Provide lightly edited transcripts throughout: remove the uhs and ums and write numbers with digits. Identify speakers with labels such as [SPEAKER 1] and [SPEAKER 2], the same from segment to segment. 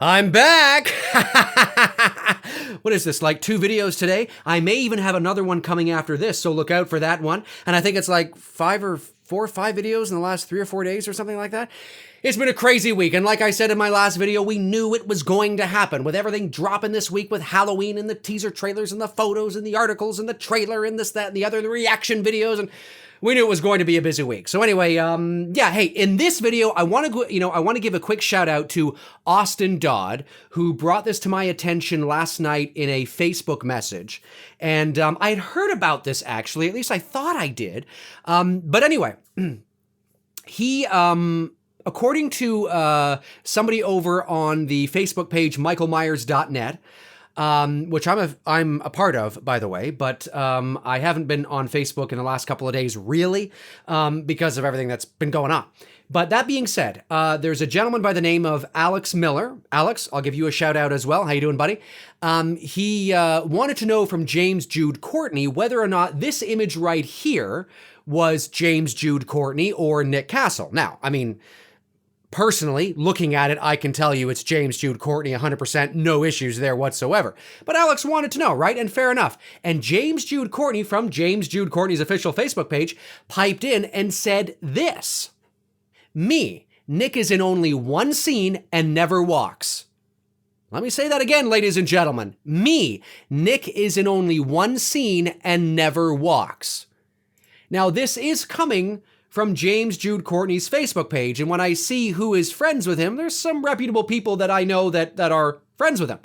[SPEAKER 1] I'm back! What is this, like 2 videos today? I may even have another one coming after this, so look out for that one. And I think it's like 5 videos in the last 3 or 4 days or something like that. It's been a crazy week, and like I said in my last video, we knew it was going to happen. With everything dropping this week with Halloween and the teaser trailers and the photos and the articles and the trailer and this, that, and the other, the reaction videos, and we knew it was going to be a busy week. So anyway, yeah, hey, in this video, I want to give a quick shout out to Austin Dodd, who brought this to my attention last night in a Facebook message. And I had heard about this actually, at least I thought I did. But anyway, he, according to somebody over on the Facebook page, michaelmyers.net, which I'm a part of, by the way, but I haven't been on Facebook in the last couple of days, really, because of everything that's been going on. But that being said, there's a gentleman by the name of Alex Miller. Alex, I'll give you a shout out as well. How you doing, buddy? He wanted to know from James Jude Courtney whether or not this image right here was James Jude Courtney or Nick Castle. Now, I mean, personally, looking at it, I can tell you it's James Jude Courtney, 100%, no issues there whatsoever. But Alex wanted to know, right? And fair enough. And James Jude Courtney from James Jude Courtney's official Facebook page piped in and said this: "Me, Nick is in only one scene and never walks." Let me say that again, ladies and gentlemen. Me, Nick is in only one scene and never walks. Now, this is coming from James Jude Courtney's Facebook page. And when I see who is friends with him, there's some reputable people that I know that are friends with him.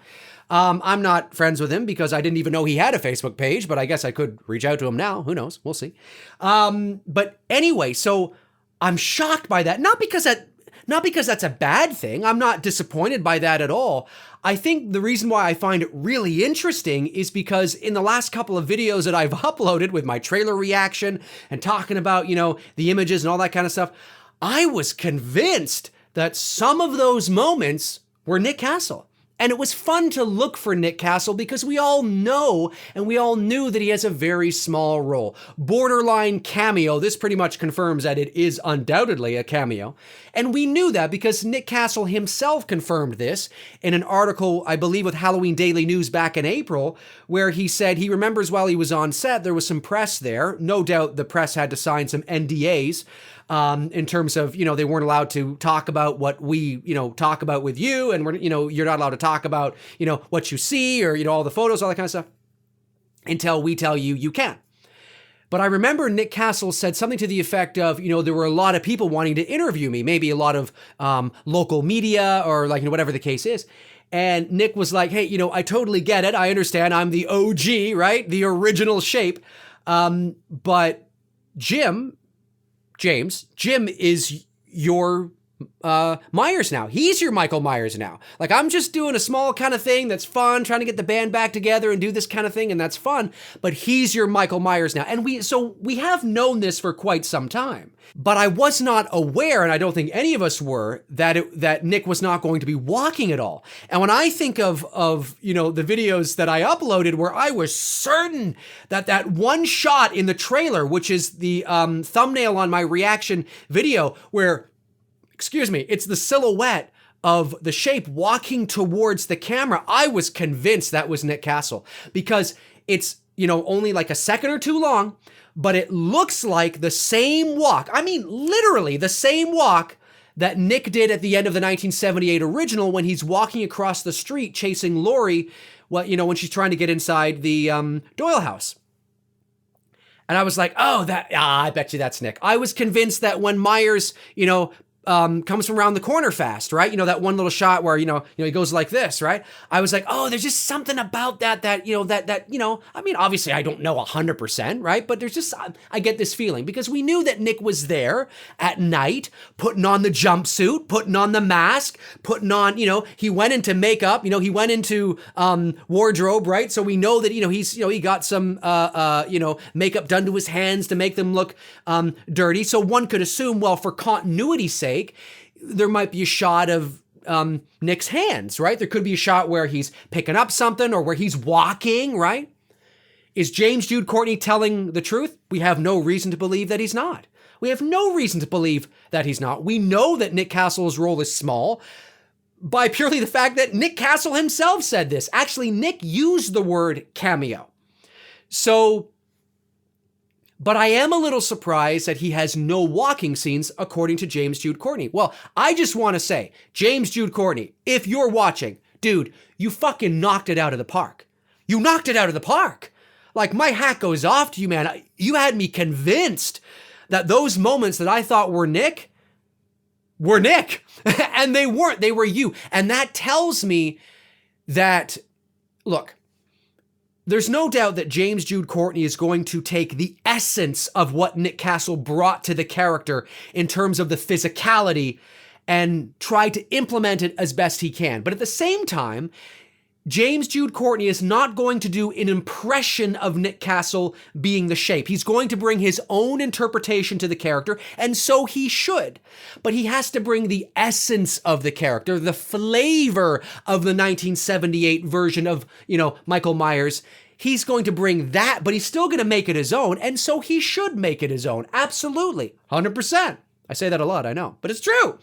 [SPEAKER 1] I'm not friends with him because I didn't even know he had a Facebook page, but I guess I could reach out to him now. Who knows? We'll see. But anyway, so I'm shocked by that. Not because that's a bad thing. I'm not disappointed by that at all. I think the reason why I find it really interesting is because in the last couple of videos that I've uploaded with my trailer reaction and talking about, the images and all that kind of stuff, I was convinced that some of those moments were Nick Castle. And it was fun to look for Nick Castle because we all know and we all knew that he has a very small role. Borderline cameo. This pretty much confirms that it is undoubtedly a cameo. And we knew that because Nick Castle himself confirmed this in an article, I believe, with Halloween Daily News back in April, where he said he remembers while he was on set, there was some press there. No doubt the press had to sign some NDAs. In terms of, they weren't allowed to talk about what we, talk about with you. And you're not allowed to talk about, what you see or, all the photos, all that kind of stuff until we tell you you can. But I remember Nick Castle said something to the effect of, there were a lot of people wanting to interview me, maybe a lot of local media or whatever the case is. And Nick was like, hey, I totally get it. I understand. I'm the OG, right? The original shape. But Jim is your Myers now. He's your Michael Myers now. I'm just doing a small kind of thing that's fun, trying to get the band back together and do this kind of thing, and that's fun, but he's your Michael Myers now. And we have known this for quite some time. But I was not aware, and I don't think any of us were, that Nick was not going to be walking at all. And when I think of the videos that I uploaded where I was certain that one shot in the trailer, which is the thumbnail on my reaction video, where it's the silhouette of the shape walking towards the camera, I was convinced that was Nick Castle because it's, only like a second or two long, but it looks like the same walk. I mean, literally the same walk that Nick did at the end of the 1978 original when he's walking across the street chasing Laurie, when she's trying to get inside the Doyle house. And I was like, I bet you that's Nick. I was convinced that when Myers, comes from around the corner fast, right? That one little shot where, he goes like this, right? I was like, there's just something about that, I mean, obviously I don't know 100%, right? But there's just, I get this feeling because we knew that Nick was there at night, putting on the jumpsuit, putting on the mask, putting on, he went into makeup, he went into, wardrobe, right? So we know that, he's, he got some, makeup done to his hands to make them look, dirty. So one could assume, well, for continuity's sake, there might be a shot of Nick's hands, right? There could be a shot where he's picking up something or where he's walking, right? Is James Jude Courtney telling the truth? We have no reason to believe that he's not. We have no reason to believe that he's not. We know that Nick Castle's role is small. by purely the fact that Nick Castle himself said this. Actually, Nick used the word cameo. So, but I am a little surprised that he has no walking scenes, according to James Jude Courtney. Well, I just want to say, James Jude Courtney, if you're watching, dude, you fucking knocked it out of the park. You knocked it out of the park. Like, my hat goes off to you, man. You had me convinced that those moments that I thought were Nick, and they weren't. They were you. And that tells me that, look, there's no doubt that James Jude Courtney is going to take the essence of what Nick Castle brought to the character in terms of the physicality and try to implement it as best he can. But at the same time, James Jude Courtney is not going to do an impression of Nick Castle being the Shape. He's going to bring his own interpretation to the character, and so he should. But he has to bring the essence of the character, the flavor of the 1978 version of, Michael Myers. He's going to bring that, but he's still going to make it his own, and so he should make it his own. Absolutely. 100%. I say that a lot, I know, but it's true.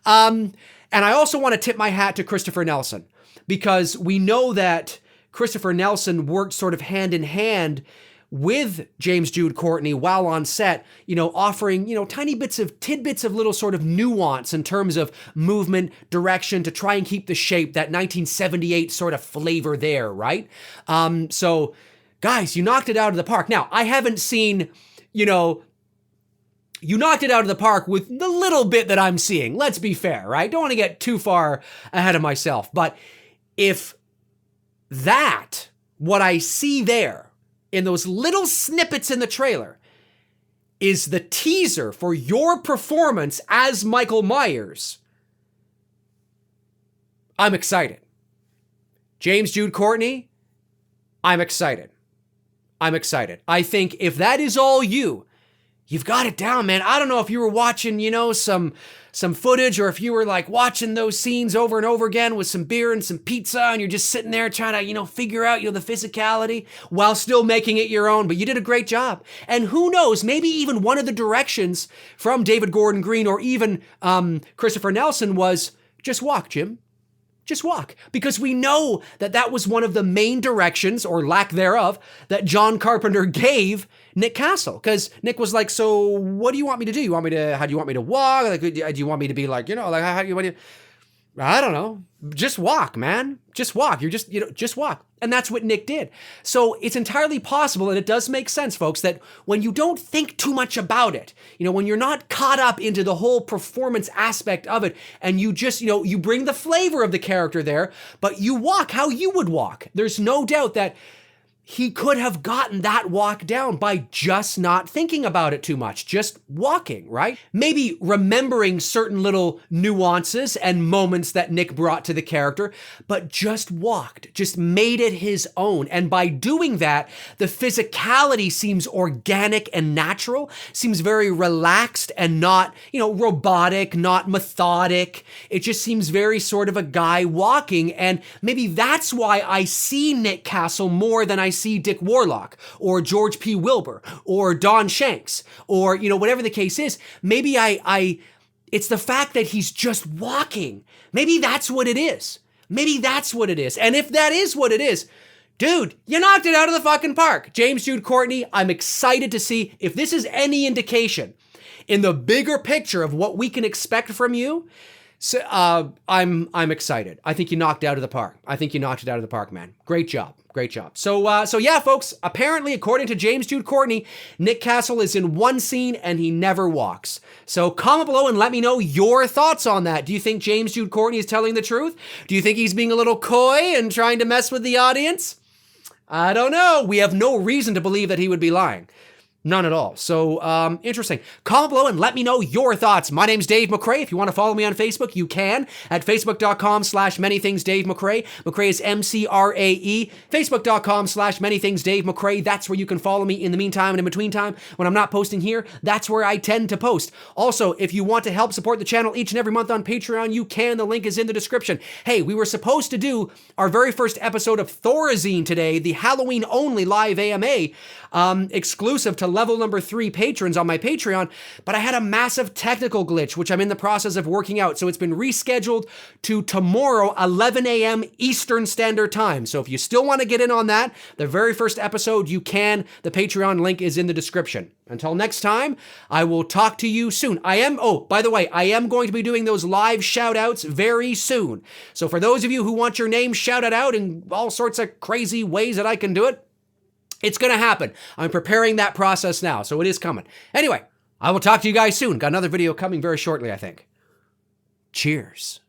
[SPEAKER 1] And I also want to tip my hat to Christopher Nelson, because we know that Christopher Nelson worked sort of hand in hand with James Jude Courtney while on set, offering, tiny tidbits of little sort of nuance in terms of movement, direction to try and keep the Shape, that 1978 sort of flavor there, right? So guys, you knocked it out of the park. Now, I haven't seen, you knocked it out of the park with the little bit that I'm seeing. Let's be fair, right? Don't want to get too far ahead of myself, but if what I see there in those little snippets in the trailer is the teaser for your performance as Michael Myers, I'm excited. James Jude Courtney, I'm excited. I think if that is all you've got it down, man. I don't know if you were watching, some footage, or if you were like watching those scenes over and over again with some beer and some pizza, and you're just sitting there trying to, figure out, the physicality while still making it your own. But you did a great job. And who knows, maybe even one of the directions from David Gordon Green or even Christopher Nelson was just walk, Jim. Just walk. Because we know that was one of the main directions, or lack thereof, that John Carpenter gave Nick Castle. Because Nick was like, so what do you want me to do? How do you want me to walk? Like, do you want me to be like, how do you want to... I don't know. Just walk, man. Just walk. You're just walk. And that's what Nick did. So it's entirely possible, and it does make sense, folks, that when you don't think too much about it, when you're not caught up into the whole performance aspect of it, and you just, you bring the flavor of the character there, but you walk how you would walk. There's no doubt that he could have gotten that walk down by just not thinking about it too much, just walking, right? Maybe remembering certain little nuances and moments that Nick brought to the character, but just walked, just made it his own. And by doing that, the physicality seems organic and natural, seems very relaxed and not, robotic, not methodic. It just seems very sort of a guy walking. And maybe that's why I see Nick Castle more than I see Dick Warlock or George P. Wilbur or Don Shanks or, whatever the case is. Maybe it's the fact that he's just walking. Maybe that's what it is. And if that is what it is, dude, you knocked it out of the fucking park. James Jude Courtney, I'm excited to see if this is any indication in the bigger picture of what we can expect from you. So, I'm excited. I think you knocked it out of the park, man. Great job. So yeah, folks, apparently, according to James Jude Courtney, Nick Castle is in one scene and he never walks. So comment below and let me know your thoughts on that. Do you think James Jude Courtney is telling the truth? Do you think he's being a little coy and trying to mess with the audience? I don't know. We have no reason to believe that he would be lying. None at all. So, interesting. Comment below and let me know your thoughts. My name's Dave McRae. If you want to follow me on Facebook, you can at facebook.com/manythingsdavemcrae. McRae is MCRAE. Facebook.com/manythingsdavemcrae. That's where you can follow me in the meantime and in between time. When I'm not posting here, that's where I tend to post. Also, if you want to help support the channel each and every month on Patreon, you can. The link is in the description. Hey, we were supposed to do our very first episode of Thorazine today, the Halloween only live AMA, exclusive to level number 3 patrons on my Patreon, but I had a massive technical glitch, which I'm in the process of working out. So it's been rescheduled to tomorrow, 11 a.m. Eastern Standard Time. So if you still want to get in on that, the very first episode, you can. The Patreon link is in the description. Until next time, I will talk to you soon. By the way, I am going to be doing those live shout outs very soon. So for those of you who want your name shouted out in all sorts of crazy ways that I can do it, it's going to happen. I'm preparing that process now, so it is coming. Anyway, I will talk to you guys soon. Got another video coming very shortly, I think. Cheers.